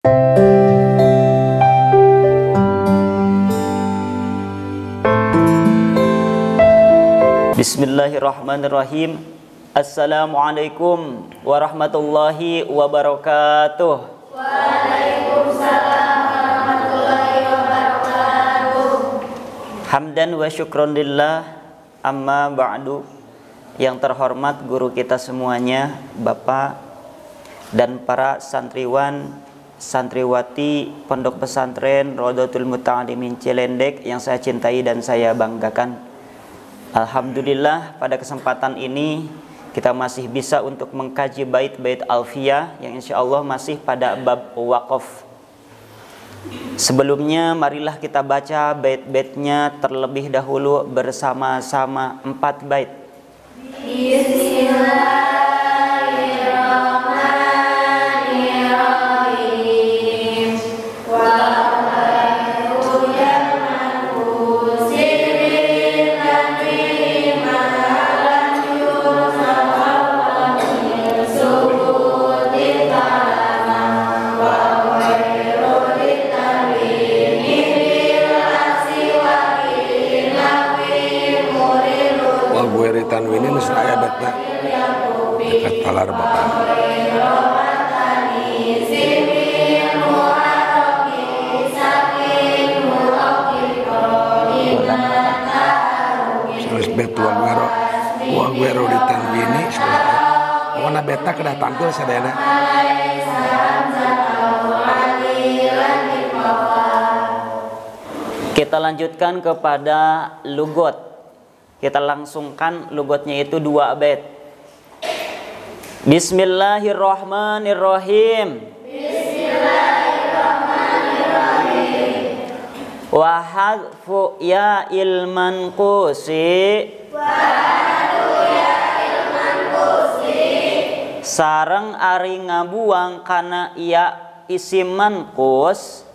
Bismillahirrahmanirrahim. Assalamualaikum warahmatullahi wabarakatuh. Waalaikumsalam warahmatullahi wabarakatuh. Hamdan wa syukron lillah, amma ba'du. Yang terhormat guru kita semuanya, Bapak dan para santriwan, santriwati Pondok Pesantren Rodotul Muta'alimin Cilendek yang saya cintai dan saya banggakan. Alhamdulillah pada kesempatan ini kita masih bisa untuk mengkaji bait-bait alfiyah yang insya Allah masih pada bab waqaf. Sebelumnya marilah kita baca bait-baitnya terlebih dahulu bersama-sama 4 bait. Bismillahirrahmanirrahim. Tanwini nusra ayabatna dekat talar bapak. Salis bet wa guero di tanwini warna beta kedah tampil sadayana. Kita lanjutkan kepada lugot. Kita langsungkan lugotnya itu 2 bait. Bismillahirrahmanirrahim. Bismillahirrahmanirrahim. Wa hadfu ya ilman qusi. Sareng ari ngabuang kana iya isim manqus.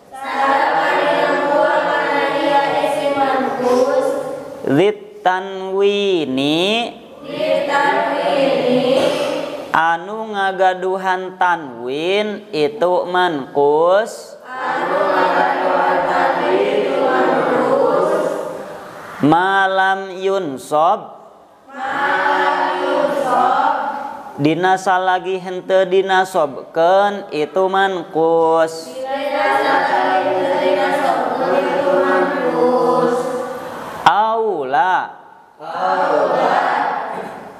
Tanwini anu ngagaduhan tanwin itu manqus malam yunsob dina salagi henteu dinasobkeun itu manqus aula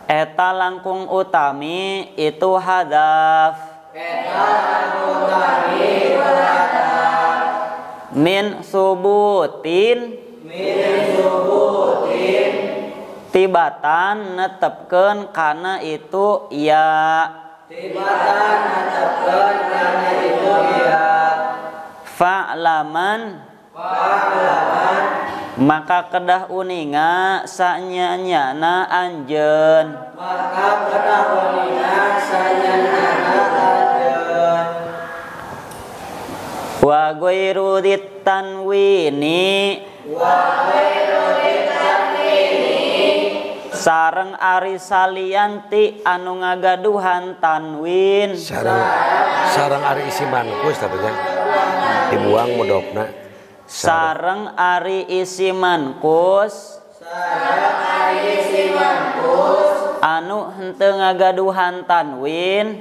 eta langkung utami itu hadaf min subutin tibatan netepkeun kana itu ya fa'laman maka kedah uninga sanyanyana anjeun wa ghairu tanwini sareng ari salianti anu ngagaduhan tanwin sareng ari isi manqus tadinya dibuang modokna sareng ari isi manqus anu henteu ngagaduhan tanwin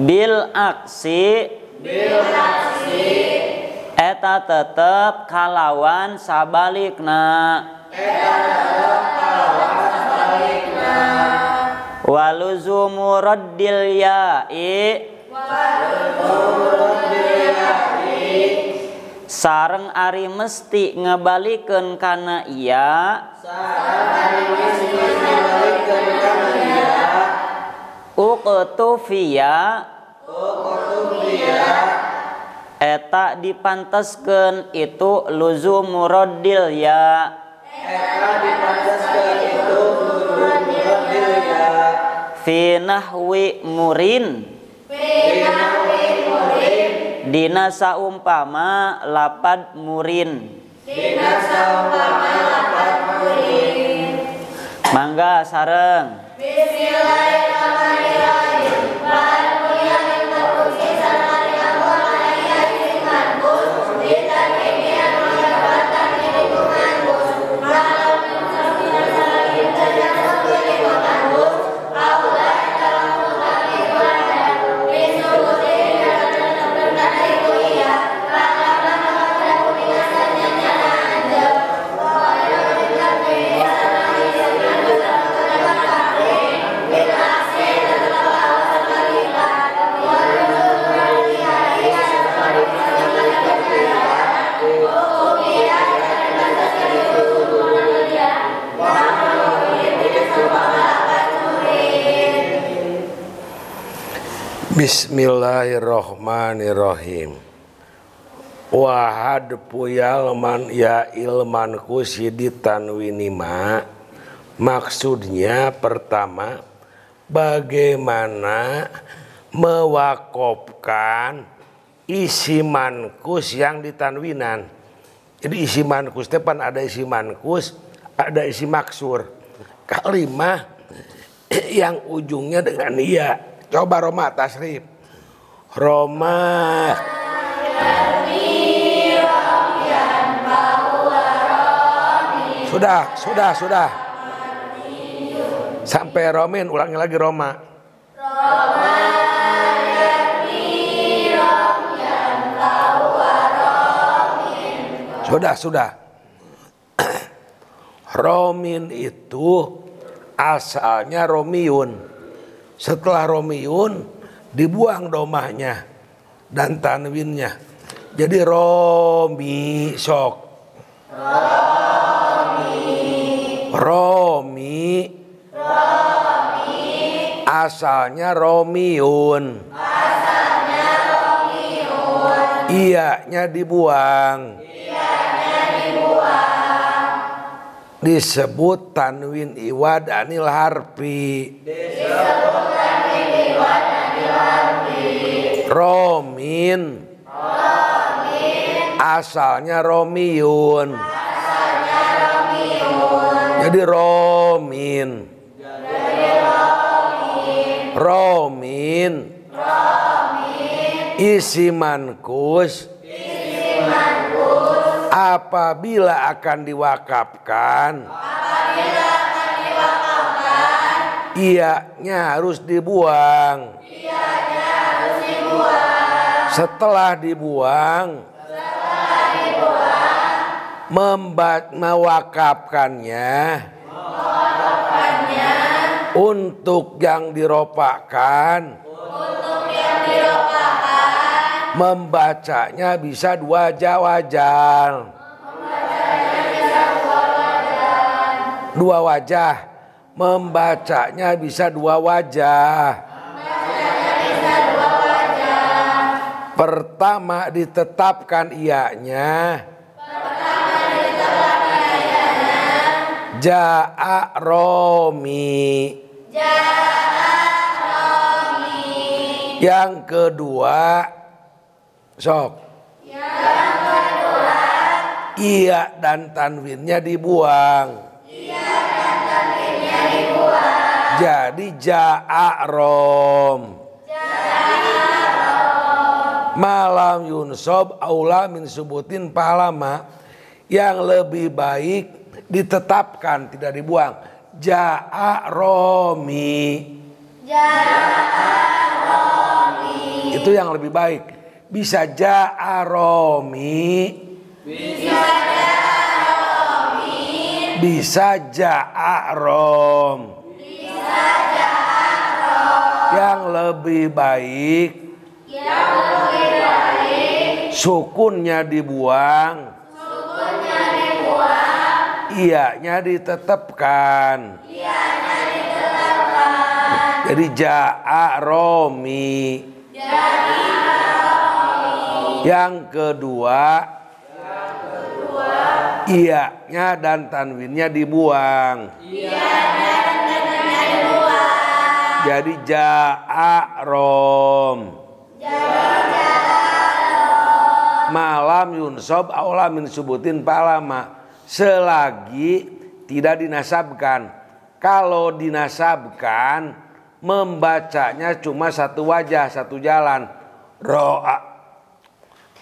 bil aksi eta tetep kalawan sabalikna waluzumu raddil ya'i sareng ari mesti ngabalikeun kana iya uqtufiya eta dipanteskeun itu luzumu raddil ya fi nahwi murin dina saumpama lapad murin mangga sareng Bismillahirrahmanirrahim. Bismillahirrahmanirrahim. Wahad puyalman ya ilman kusidi tanwinima. Maksudnya pertama, bagaimana mewakofkan isi mankus yang ditanwinan. Jadi isi mankus depan ada isi mankus, ada isi maksur. Kalimah yang ujungnya dengan iya. Coba Roma tasrif. Roma. Sudah. Sampai Romin, ulangi lagi Roma. Sudah. Romin itu asalnya Romiun. Setelah Romiun dibuang domahnya dan tanwinnya. Jadi Romi sok. Romi. Asalnya Romiun. Iyanya dibuang. Disebut tanwin iwad anil harfi. Romin. Asalnya Romiun. Jadi Romin. Isi mankus. Apabila akan diwakafkan, iyanya harus dibuang. Setelah dibuang, mewakafkannya untuk yang dirofakkan. Membacanya bisa dua wajah. Membacanya bisa dua wajah. Pertama ditetapkan iyanya. Ja'a Romi. Yang kedua, sok. Iya dan tanwinnya dibuang. Jadi ja'a rom. Malam yunsob aula min subutin pahalama. Yang lebih baik ditetapkan, tidak dibuang. Ja'a romi. Itu yang lebih baik. Bisa ja'a romi. Bisa ja'a rom. Yang lebih baik. Sukunnya dibuang. Iyanya ditetapkan. Jadi ja'a romi. Yang kedua, iyanya dan tanwinnya dibuang. Jadi ja'a rom. Malam yunsob aula min subutin palama. Selagi tidak dinasabkan. Kalau dinasabkan, membacanya cuma satu wajah, satu jalan. Ro'a.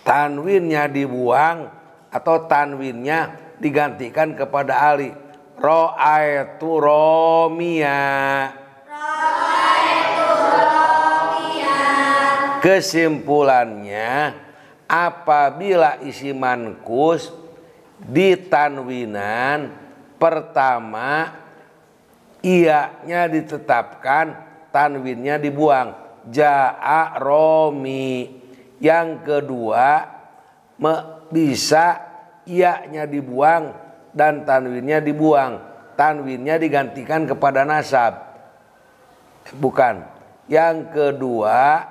Tanwinnya dibuang atau tanwinnya digantikan kepada alif. Ro'aitu romiya. Kesimpulannya, apabila isi mankus di tanwinan, pertama iyanya ditetapkan, tanwinnya dibuang. Ja'a romi. Yang kedua, bisa iyanya dibuang dan tanwinnya dibuang. Tanwinnya digantikan kepada nasab. Bukan. Yang kedua,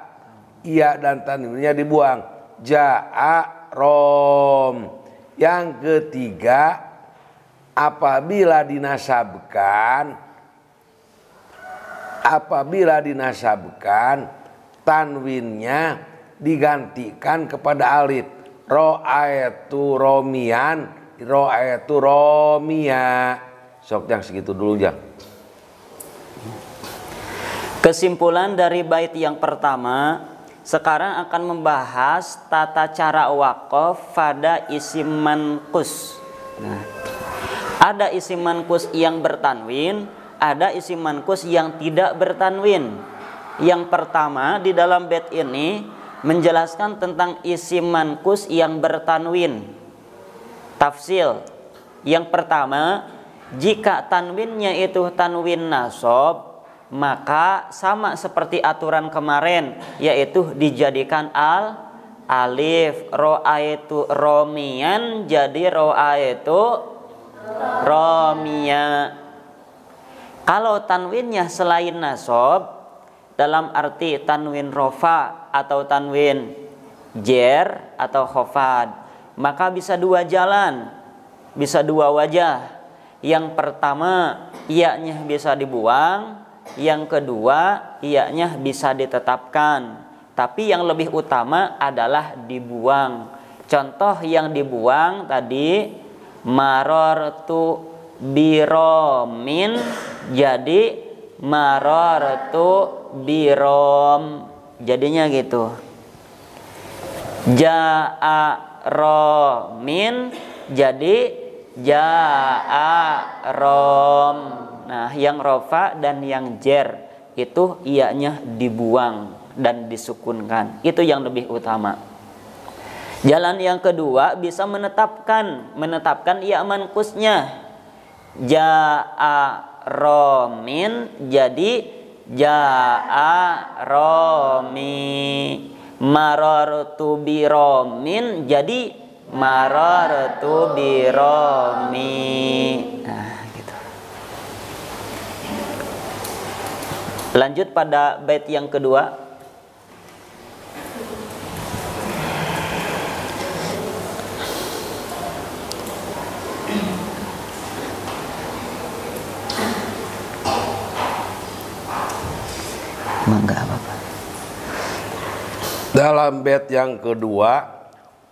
iya dan tanwinnya dibuang. Ja'a rom. Yang ketiga, apabila dinasabkan tanwinnya digantikan kepada alif. Ro'aitu romian, ro'aitu romia. Sok Jang segitu dulu Jang. Kesimpulan dari bait yang pertama, sekarang akan membahas tata cara waqaf pada isim manqus. Nah, ada isim manqus yang bertanwin, ada isim manqus yang tidak bertanwin. Yang pertama di dalam bait ini menjelaskan tentang isim manqus yang bertanwin. Tafsil. Yang pertama, jika tanwinnya itu tanwin nasab, maka sama seperti aturan kemarin, yaitu dijadikan alif. Ro'aitu romian jadi ro'aitu romia. Kalau tanwinnya selain nasab, dalam arti tanwin rofa atau tanwin jer atau khofad, maka bisa dua jalan, bisa dua wajah. Yang pertama, iya-nya bisa dibuang. Yang kedua, iya-nya bisa ditetapkan. Tapi yang lebih utama adalah dibuang. Contoh yang dibuang tadi, marortu biromin jadi marortu birom. Jadinya gitu. Ja'a romin jadi ja'a rom. Nah, yang rofa dan yang jer itu iya-nya dibuang dan disukunkan. Itu yang lebih utama. Jalan yang kedua bisa menetapkan iya manqusnya. Ja'a romin jadi ja'a romi. Marartu biromin jadi marartu biromi. Nah, lanjut pada bait yang kedua. Mangga apa-apa. Dalam bait yang kedua,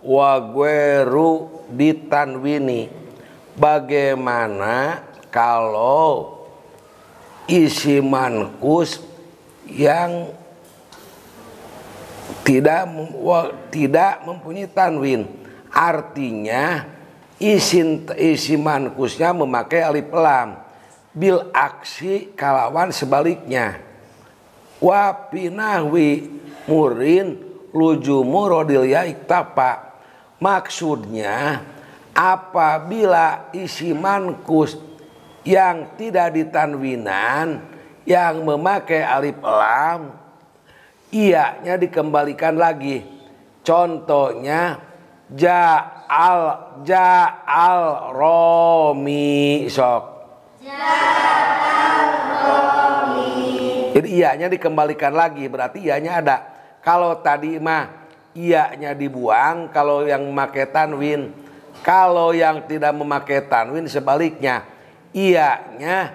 wa gweru ditanwini. Bagaimana kalau isim manqus yang tidak mempunyai tanwin, artinya isim manqusnya memakai alif lam, bil aksi kalawan sebaliknya. Wa pinahwi murin lujumu rodil ya iktapa. Maksudnya apabila isim manqus yang tidak ditanwinan yang memakai alif lam, iya-nya dikembalikan lagi. Contohnya ja'al romi sok. Ja'al romi. Jadi iya-nya dikembalikan lagi, berarti iya-nya ada. Kalau tadi mah iya-nya dibuang kalau yang memakai tanwin. Kalau yang tidak memakai tanwin sebaliknya. Iya-nya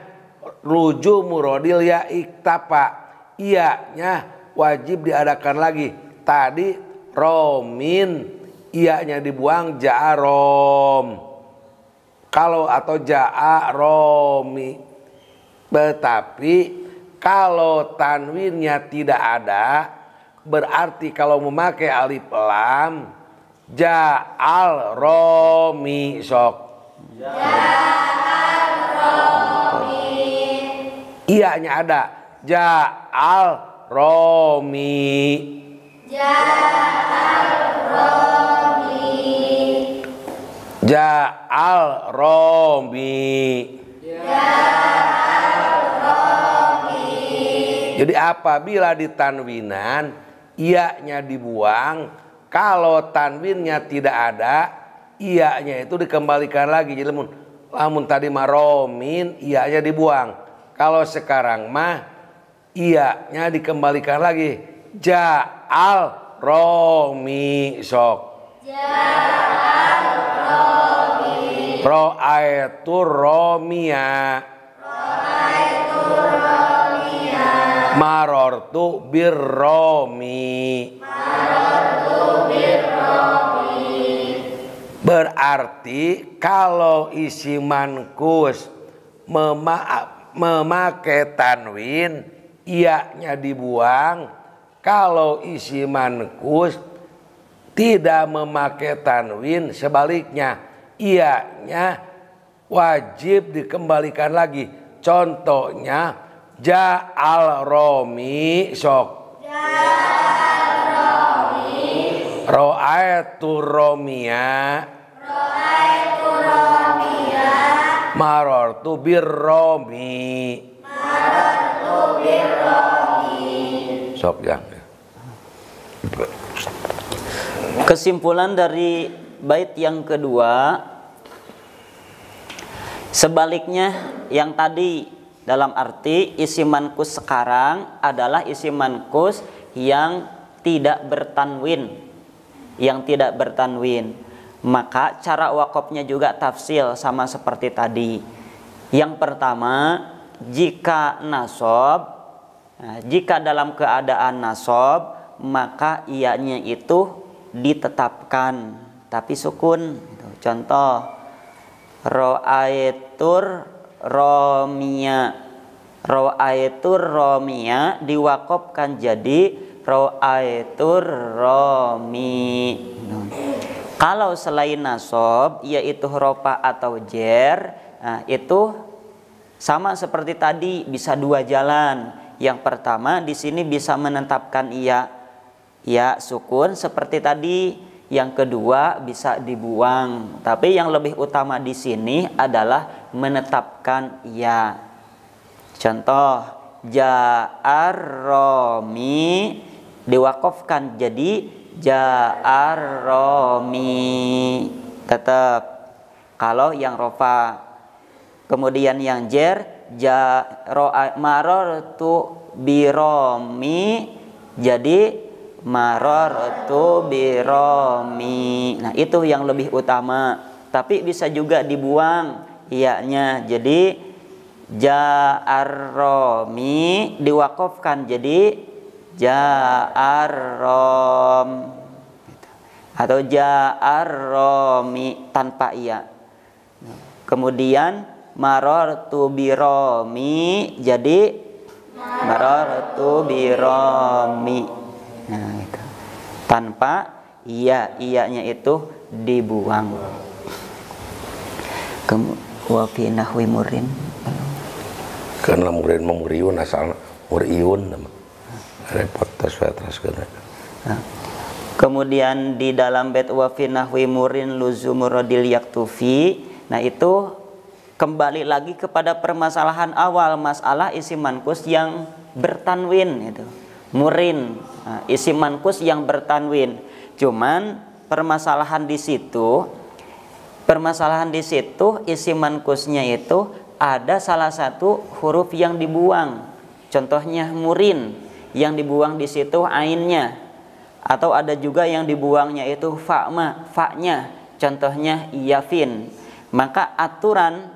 ruju murodil ya iktapa. Iya-nya wajib diadakan lagi. Tadi romin, iya-nya dibuang ja'arom. Kalau atau ja'aromi. Tetapi kalau tanwinnya tidak ada, berarti kalau memakai alif lam ja'al romi sok. Iya-nya ada ja'al romi. Ja'al romi. Ja'al romi. Ja'al romi. Jadi apabila ditanwinan iya-nya dibuang, kalau tanwinnya tidak ada iya-nya itu dikembalikan lagi. Jadi lamun tadi maromin iya-nya dibuang. Kalau sekarang mah iya-nya dikembalikan lagi. Ja'al romi sok. Ja'al romi. Ra'aitu romiya. Ra'aitu romiya. Marortu birromi. Marortu birromi. Berarti kalau isi mankus memakai tanwin, iya-nya dibuang. Kalau isi mankus tidak memakai tanwin, sebaliknya iya-nya wajib dikembalikan lagi. Contohnya ja'al romi sok. Ja'al romi. Ra'aitu romiya. Ra'aitu romiya. Marortu birromi. Marortu birromi. Sok yang. Kesimpulan dari bait yang kedua, sebaliknya yang tadi, dalam arti isi mankus sekarang adalah isi mankus yang tidak bertanwin, maka cara wakofnya juga tafsil sama seperti tadi. Yang pertama, jika nasob, jika dalam keadaan nasob, maka ianya itu ditetapkan tapi sukun. Contoh, ro'aitur romiya. Ro'aitur romiya diwakofkan jadi ro'aitur romi. Kalau selain nasob, yaitu rofa atau jer, itu sama seperti tadi, bisa dua jalan. Yang pertama di sini bisa menetapkan ya sukun seperti tadi. Yang kedua bisa dibuang. Tapi yang lebih utama di sini adalah menetapkan ya. Contoh, ja'ar romi diwakofkan jadi ja'ar romi. Tetap kalau yang rofa. Kemudian yang jer, marortu biromi jadi marortu biromi. Nah, itu yang lebih utama. Tapi bisa juga dibuang iya-nya. Jadi ja'ar romi diwakofkan jadi ja'ar rom, atau ja'ar romi tanpa iya. Kemudian marortu biromi jadi marortu biromi. Nah, itu tanpa iya-nya itu dibuang. Wa fi nahwi murin. Karena murin muriun asal muriun nama. Repot terus. Kemudian di dalam bait wa fi nahwi murin luzumuradil yaktufi. Nah, itu kembali lagi kepada permasalahan awal, masalah isim mankus yang bertanwin itu. Murin, isim mankus yang bertanwin. Cuman permasalahan di situ isim mankusnya itu ada salah satu huruf yang dibuang. Contohnya murin, yang dibuang di situ ainnya. Atau ada juga yang dibuangnya itu fa-nya. Contohnya yafin. Maka aturan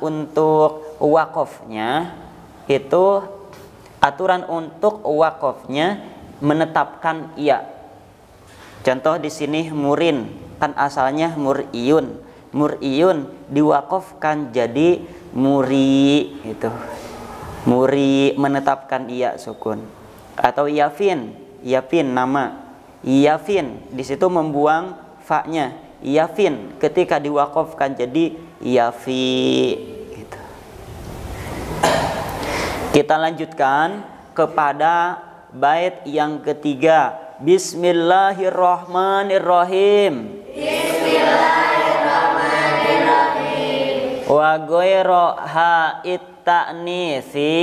untuk wakofnya itu menetapkan iya. Contoh di sini murin, kan asalnya mur'iyun. Mur'iyun diwakofkan jadi muri itu. Muri menetapkan iya sukun. Atau yafin nama. Yafin di situ membuang fa-nya. Yafin ketika diwakofkan jadi yafi gitu. Kita lanjutkan kepada bait yang ketiga. Bismillahirrahmanirrahim. Bismillahirrahmanirrahim. Wa ghairu ha'it ta'nisi.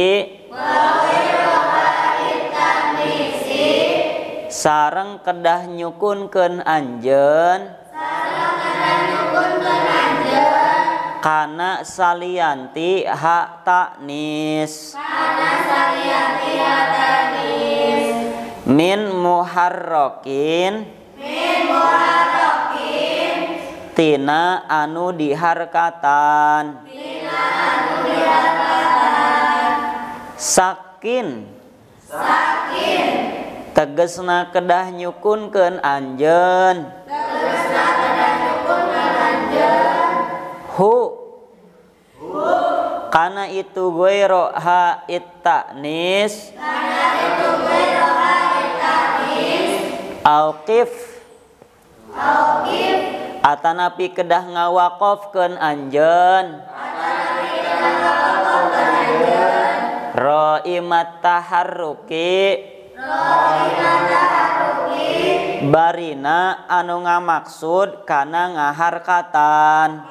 Sareng kedah nyukunkeun anjeun. Kana salianti hak taknis. min muharrokin tina anu diharkatan sakin tegesna kedah nyukunkeun anjeun hu kana itu goiro ha ittanis Alqif atanapi kedah ngawaqafkeun anjeun Ro'imat taharruki barina anu ngamaksud kana ngaharkatan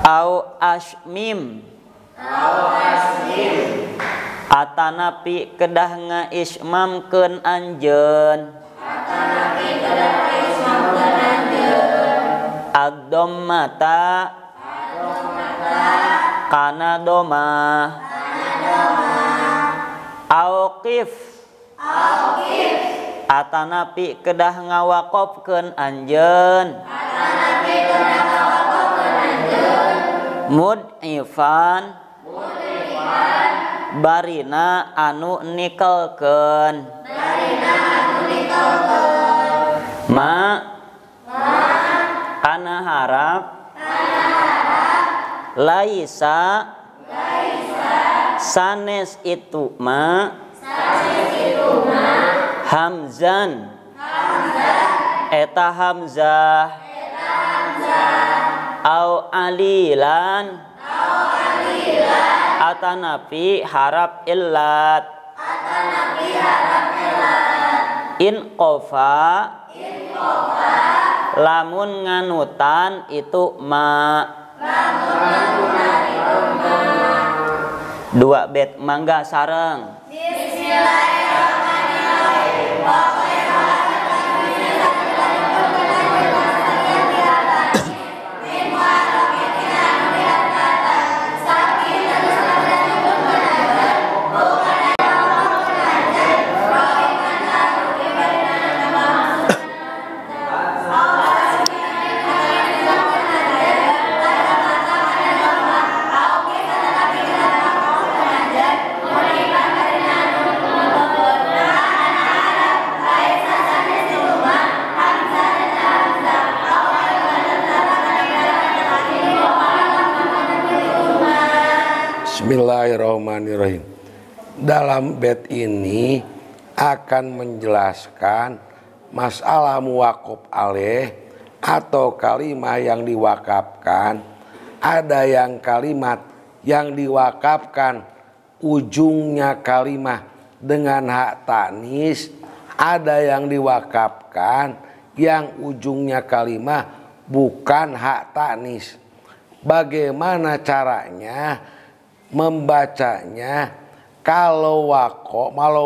au asmim atanapi kedah ngaismamkeun anjeun ad-dhammata kana doma auqif atanapi kedah ngawaqafkeun anjeun mud'ifan barina anu nikelkeun ma kana harap laisa sanes itu ma hamzan eta hamzah au alilan atanapi harap illat in qofa lamun nganutan itu ma dua bet mangga sareng Bismillahirrahmanirrahim. Dalam bait ini akan menjelaskan masalah muwaqaf alaih atau kalimat yang diwakafkan. Ada yang kalimat yang diwakafkan ujungnya kalimat dengan hak tanis, ada yang diwakafkan yang ujungnya kalimat bukan hak tanis. Bagaimana caranya membacanya kalau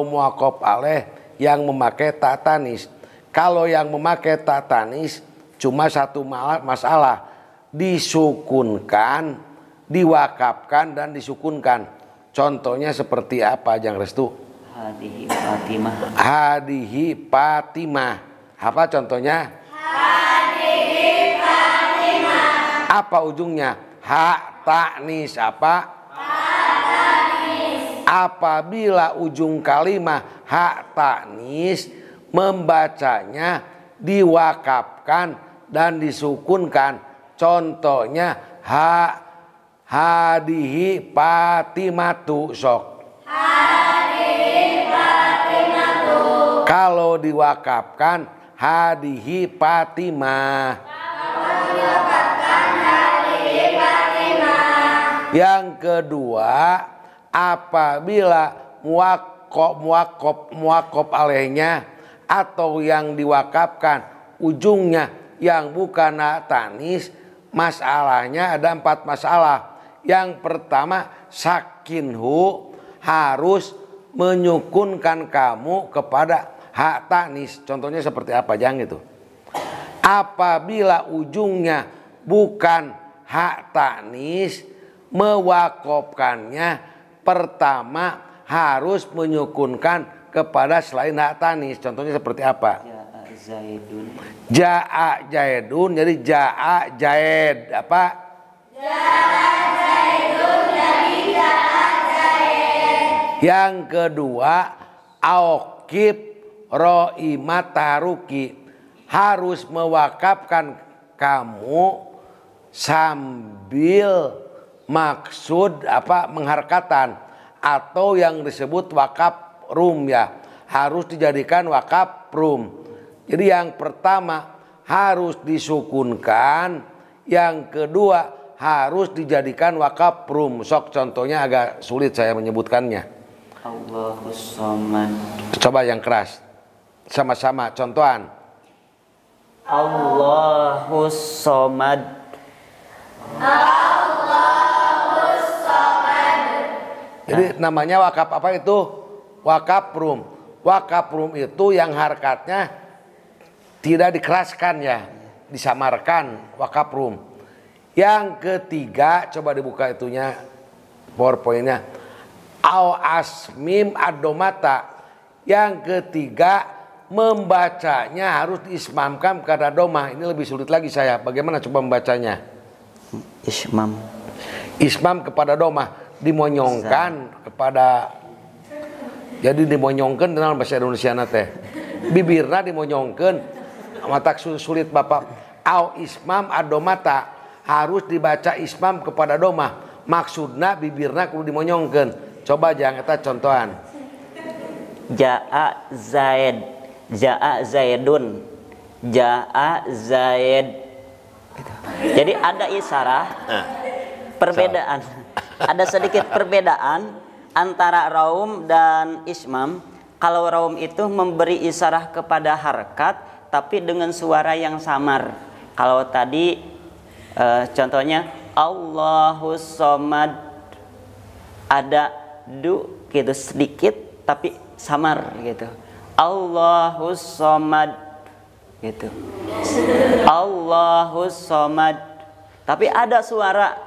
muwaqaf alaih yang memakai tak tanis? Kalau yang memakai tak tanis cuma satu masalah, disukunkan, diwakafkan dan disukunkan. Contohnya seperti apa Jang Restu? Hadihi Fatimah. Hadihi Fatimah. Apa contohnya? Hadihi Fatimah. Apa ujungnya? Hak tanis apa? Apabila ujung kalimat hak tanis membacanya diwakafkan dan disukunkan, contohnya hadihi Fatimatu sok. Hadihi Fatimatu. Kalau diwakafkan hadihi Fatimah. Yang kedua, apabila muwaqaf alaihnya atau yang diwakafkan ujungnya yang bukan tanis, masalahnya ada 4 masalah. Yang pertama, sakinhu, harus menyukunkan kamu kepada hak tanis. Contohnya seperti apa Jang itu? Apabila ujungnya bukan hak tanis, mewakafkannya pertama harus menyukunkan kepada selain hak tanis. Contohnya seperti apa? Zaidun. Ja'a Jaidun, jadi Ja'a Jaid apa? Ja'a Zaidun jadi ja'a Zaid. Yang kedua Aokib Ro'imat Taruki, harus mewakafkan kamu sambil maksud apa mengharkatan, atau yang disebut wakaf rum ya, harus dijadikan wakaf rum. Jadi yang pertama harus disukunkan, yang kedua harus dijadikan wakaf rum. Sok contohnya agak sulit saya menyebutkannya. Allahus Somad. Coba yang keras. Sama-sama contohan. Allahus Somad. Allahus Somad. Jadi namanya wakaf apa itu? Wakaf rum. Wakaf rum itu yang harkatnya tidak dikeraskan ya, disamarkan, wakaf rum. Yang ketiga, coba dibuka itunya, PowerPoint-nya. Au asmim adomata. Yang ketiga, membacanya harus diismamkan kepada domah. Ini lebih sulit lagi saya. Bagaimana coba membacanya? Ismam. Ismam kepada domah, dimonyongkan kepada. Jadi dimonyongkan dalam bahasa Indonesia teh. Bibirna dimonyongkan. Mata sulit Bapak. Au ismam adomata, harus dibaca ismam kepada domah. Maksudna bibirna kudu dimonyongkeun. Coba jangan kita contohan. Ja'a Zaid. Ja'a Zaidun. Ja'a Zaid. Jadi ada isyarah perbedaan. Ada sedikit perbedaan antara raum dan ismam. Kalau raum itu memberi isyarah kepada harkat tapi dengan suara yang samar. Kalau tadi contohnya Allahus Somad, ada du gitu sedikit tapi samar gitu. Allahus Somad gitu. Allahus Somad. Tapi ada suara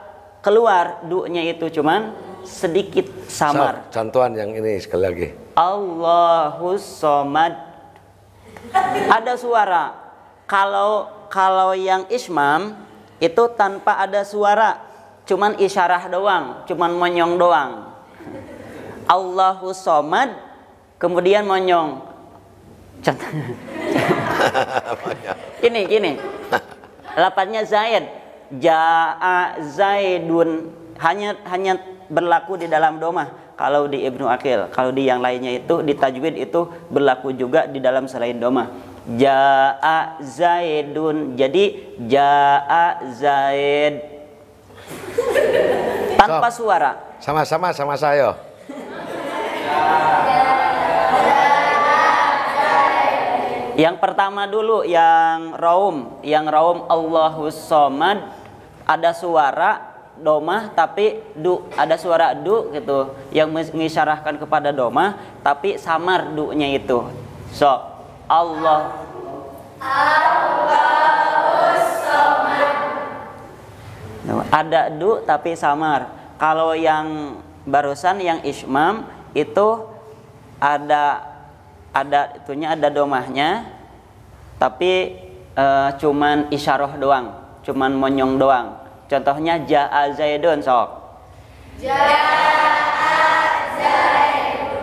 keluar, du-nya itu cuman sedikit samar. Contohan yang ini sekali lagi. Allahus Somad. Ada suara. Kalau yang ismam itu tanpa ada suara, cuman isyarah doang, cuman monyong doang. Allahus Somad, kemudian monyong. Gini. Lapannya Zaid. Ja'a Zaidun. Hanya berlaku di dalam domah. Kalau di Ibnu Aqil, kalau di yang lainnya itu di tajwid itu berlaku juga di dalam selain domah. Ja'a Zaidun. Jadi Ja'a Zaid tanpa suara. Sama-sama sama saya. Yang pertama dulu yang raum Allahus Somad, ada suara domah tapi du, ada suara du gitu yang mengisyarahkan kepada domah tapi samar du-nya itu. So Allahus Somad. Ada du tapi samar. Kalau yang barusan yang ismam itu ada itunya, ada domahnya tapi cuman isyarah doang, cuman monyong doang. Contohnya Ja'a Zaidun, sok. Ja'a Zaidun.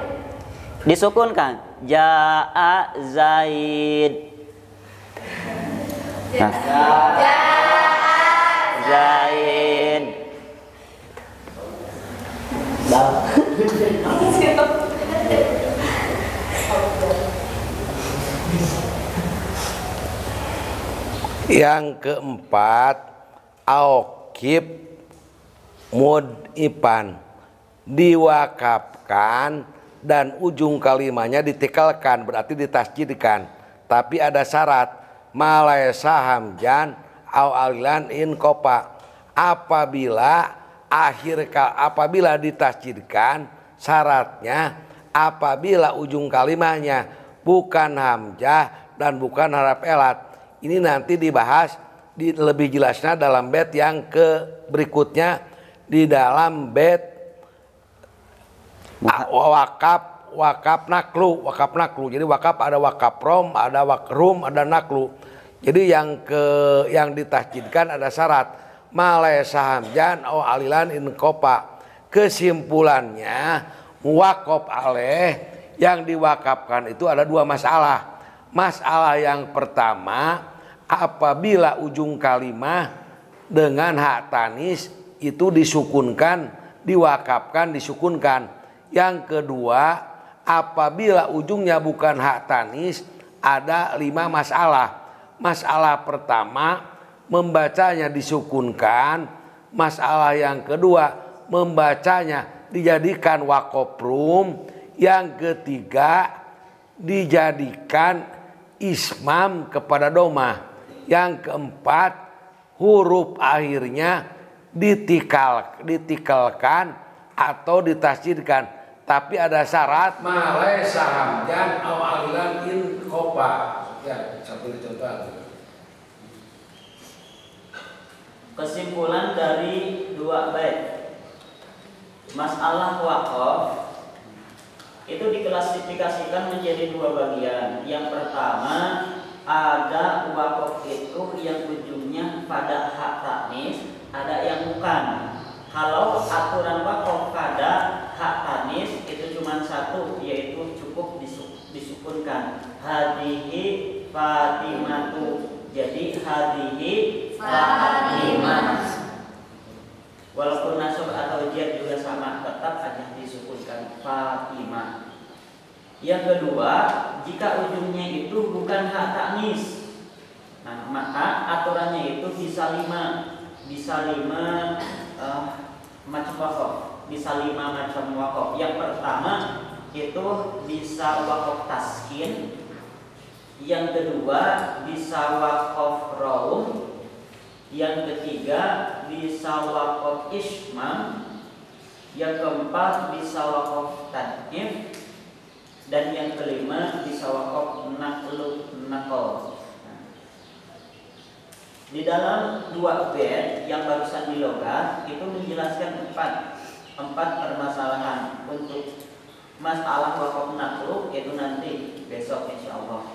Disukunkan. Ja'a Zaid. Nah. Ja'a Zaid. Yang keempat, Aokib mud'ipan, diwakafkan dan ujung kalimahnya ditikalkan, berarti ditasjidkan. Tapi ada syarat, malaisa hamjan au alilan in kopa. Apabila ditasjidkan, syaratnya apabila ujung kalimahnya bukan hamzah dan bukan haraf elat. Ini nanti dibahas lebih jelasnya dalam bait yang berikutnya, di dalam bait Wakaf naklu. Jadi wakaf ada wakaf rom, ada wakrum, ada naklu. Jadi yang ditasjidkan ada syarat malai sahamjan au alilan in kopa. Kesimpulannya muwakaf aleh yang diwakafkan itu ada dua masalah. Masalah yang pertama, apabila ujung kalimah dengan hak tanis itu disukunkan, diwakafkan, disukunkan. Yang kedua, apabila ujungnya bukan hak tanis, ada 5 masalah. Masalah pertama, membacanya disukunkan. Masalah yang kedua, membacanya dijadikan waqaf rum. Yang ketiga, dijadikan ismam kepada domah. Yang keempat, huruf akhirnya ditikalkan atau ditasjidkan. Tapi ada syarat malai sahamjan au alilan in kopa. Ya, satu contoh. Kesimpulan dari 2 bait. Masalah waqaf itu diklasifikasikan menjadi 2 bagian. Yang pertama, ada waqaf itu yang ujungnya pada hak tanis, ada yang bukan. Kalau aturan waqaf pada hak tanis itu cuma 1, yaitu cukup disukunkan. Hadihi Fatimatu. Jadi hadihi Fatimah. Walaupun nasab atau jar juga sama, tetap aja disukunkan Fatimah. Yang kedua, jika ujungnya itu bukan hak tanis, nah, maka aturannya itu bisa 5 macam waqaf. Bisa 5 macam waqaf. Yang pertama itu bisa waqaf taskin. Yang kedua bisa waqaf raum. Yang ketiga bisa waqaf ismam. Yang keempat bisa waqaf tad'if. Dan yang kelima bisa waqaf naql. Di dalam 2 bait yang barusan di logat itu menjelaskan 4 permasalahan. Untuk masalah waqaf naqlu itu nanti besok insyaallah.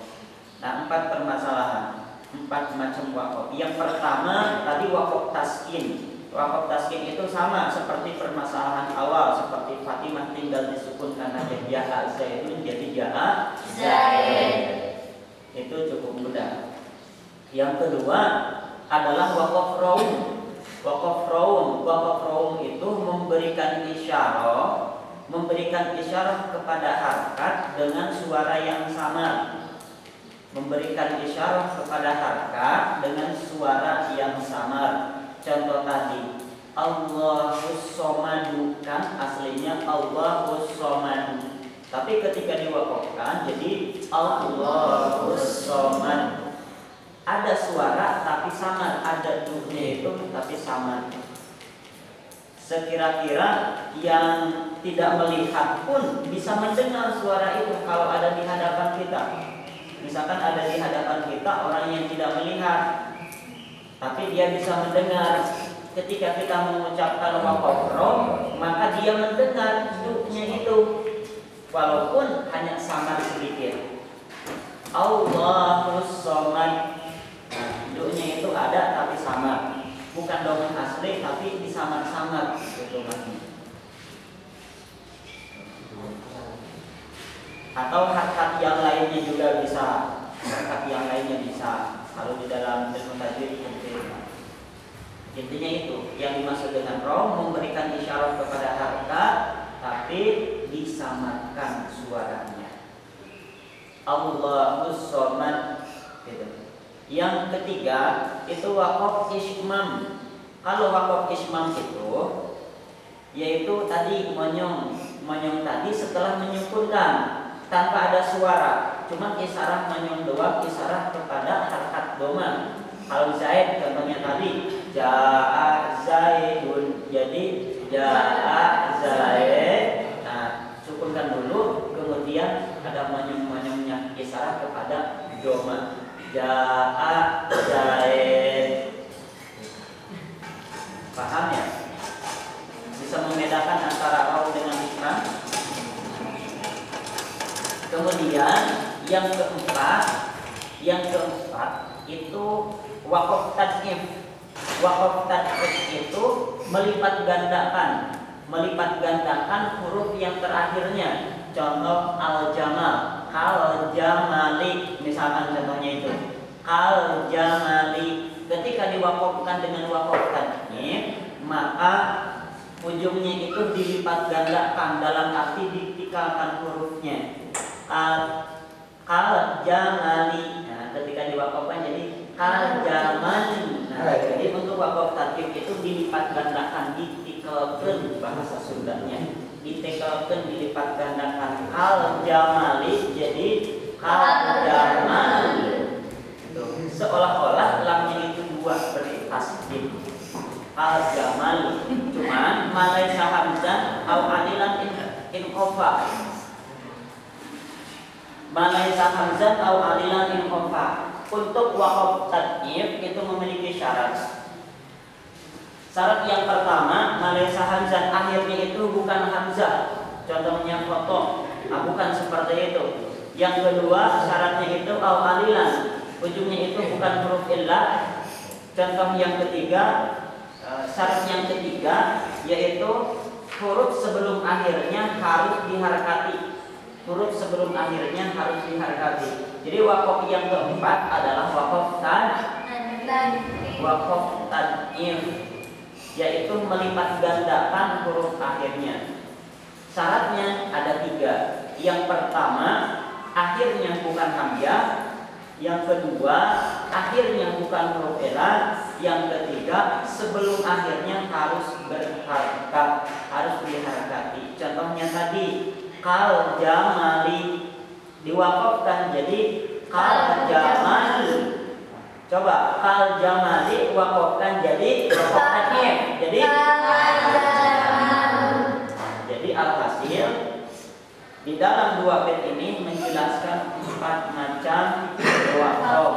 Nah, 4 permasalahan, 4 macam waqaf. Yang pertama tadi waqaf taskin. Waqaf taskin itu sama seperti permasalahan awal, seperti Fatimah tinggal disukunkan aja ja'a zaidun jadi ja'a zaid. Itu cukup mudah. Yang kedua adalah waqaf raum. Waqaf raum itu memberikan isyarat kepada harkat dengan suara yang samar. Memberikan isyarat kepada harkat dengan suara yang samar. Contoh tadi Allahus somadu, kan aslinya Allahus somadu, tapi ketika diwakafkan jadi Allahus somad. Ada suara tapi samar, ada duhnya itu tapi samar. Sekira-kira yang tidak melihat pun bisa mendengar suara itu kalau ada di hadapan kita. Misalkan ada di hadapan kita orang yang tidak melihat, tapi dia bisa mendengar. Ketika kita mengucapkan waqaf raum, maka dia mendengar duhnya itu, walaupun hanya samar sedikit. Allahus somad. Nah, duhnya itu ada tapi samar, bukan dongeng asli tapi disamar-samar gitu maksudnya. Atau hak-hak yang lainnya juga bisa, hak yang lainnya bisa. Kalau di dalam ilmu tajwid intinya itu yang dimaksud dengan raum, memberikan isyarat kepada harkat tapi disamarkan suaranya. Allahus somad gitu. Yang ketiga itu waqaf ismam. Kalau waqaf ismam itu yaitu tadi monyong tadi setelah menyukunkan tanpa ada suara, cuma isyarat monyong doang, isyarat kepada harkat doma. Kalau Zaid contohnya tadi ja'a Zaidun, jadi ja'a Zaid. Nah, sukunkan dulu, kemudian ada monyong-monyongnya, isyarat kepada doma. Ja'a Zaid. Paham ya? Bisa membedakan antara raum dengan ismam? Kemudian yang keempat itu waqaf tad'if. Waqaf tad'if itu melipat gandakan huruf yang terakhirnya. Contoh al-jamal, al-jamali, misalkan contohnya itu al-jamali. Ketika diwakafkan dengan waqaf tad'if, maka ujungnya itu dilipat gandakan, dalam arti ditikalkan hurufnya. Al-jamali. Nah, ketika diwakafkan jadi al-jamali. Nah, jadi untuk waqaf tad'if itu dilipat gandakan, ditikalkan, bahasa Sundanya. Ditikalkan, dilipat gandakan. Al-jamali jadi al-jamali. Seolah-olah lamnya itu dua, berarti tasdid. Al-jamal. Cuman malaisa hamzah au alilan in qafa. Malaisa hamzah au alilan in qafa. Untuk waqaf tad'if itu memiliki syarat. Syarat yang pertama, malaisa hamzah, akhirnya itu bukan hamzah. Contohnya foto, bukan seperti itu. Yang kedua, syaratnya itu au alilan, ujungnya itu bukan huruf illah. Contoh yang ketiga, syarat yang ketiga yaitu huruf sebelum akhirnya harus diharakati. Huruf sebelum akhirnya harus diharakati. Jadi waqaf yang keempat adalah waqaf tad'if, yaitu melipat gandakan huruf akhirnya. Syaratnya ada 3. Yang pertama, akhirnya bukan hamzah. Yang kedua, akhirnya bukan huruf illah. Yang ketiga, sebelum akhirnya harus berharakat, harus diharakati. Contohnya tadi kal jamali, diwakafkan jadi kal jamali. Coba kal jamali wakafkan jadi waqaf tad'if. Jadi alhasil di dalam 2 bait ini menjelaskan 4 macam waqaf.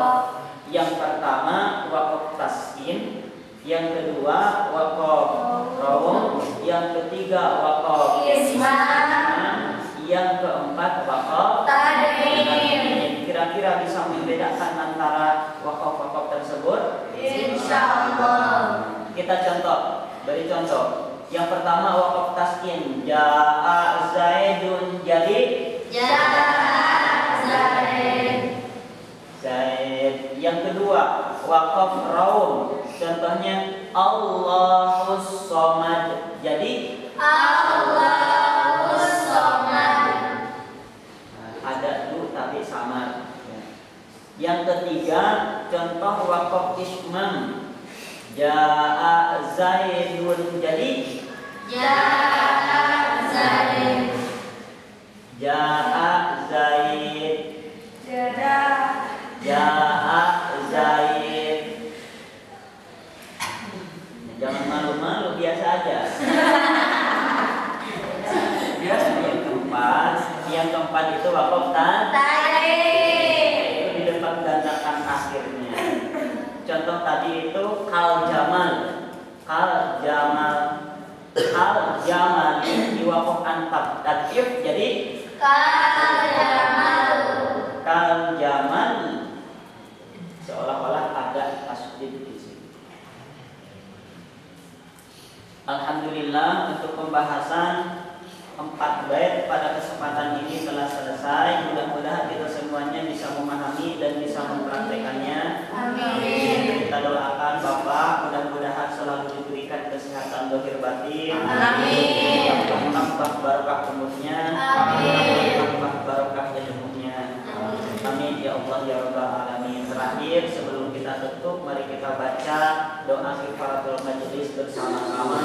Yang pertama waqaf taskin, yang kedua waqaf rawm, yang ketiga waqaf isman, yang keempat waqaf tad'if. Kira-kira bisa membedakan antara waqaf-waqaf tersebut? Insyaallah. Kita beri contoh. Yang pertama waqaf taskin, jaa zaidun, jadi Zaid. Yang kedua waqaf raum, contohnya Allahus somad, jadi Allahus somad. Ada du tapi samar. Yang ketiga contoh waqaf ismam, jaa zaidun, jadi Jaa Zaid. jaa zaid, jaa zaid. Jangan malu-malu, biasa aja. Yang keempat itu waqaf tad'if, itu di depan gandakan akhirnya. Contoh tadi itu kal jamal, di waqaf tad'if jadi kal jamal. Seolah-olah ada tasdid di sini. Alhamdulillah, untuk pembahasan 4 bait pada kesempatan ini telah selesai. Mudah-mudahan kita semuanya bisa memahami dan bisa mempraktekannya. Amin. Kita doakan Bapak mudah-mudahan selalu diberikan kesehatan zahir batin. Amin. Tambah barokah umurnya. Amin. Tambah barokah ilmunya. Amin ya Allah ya Rabbal alamin. Terakhir sebelum kita tutup, mari kita baca doa kifaratul majelis bersama-sama.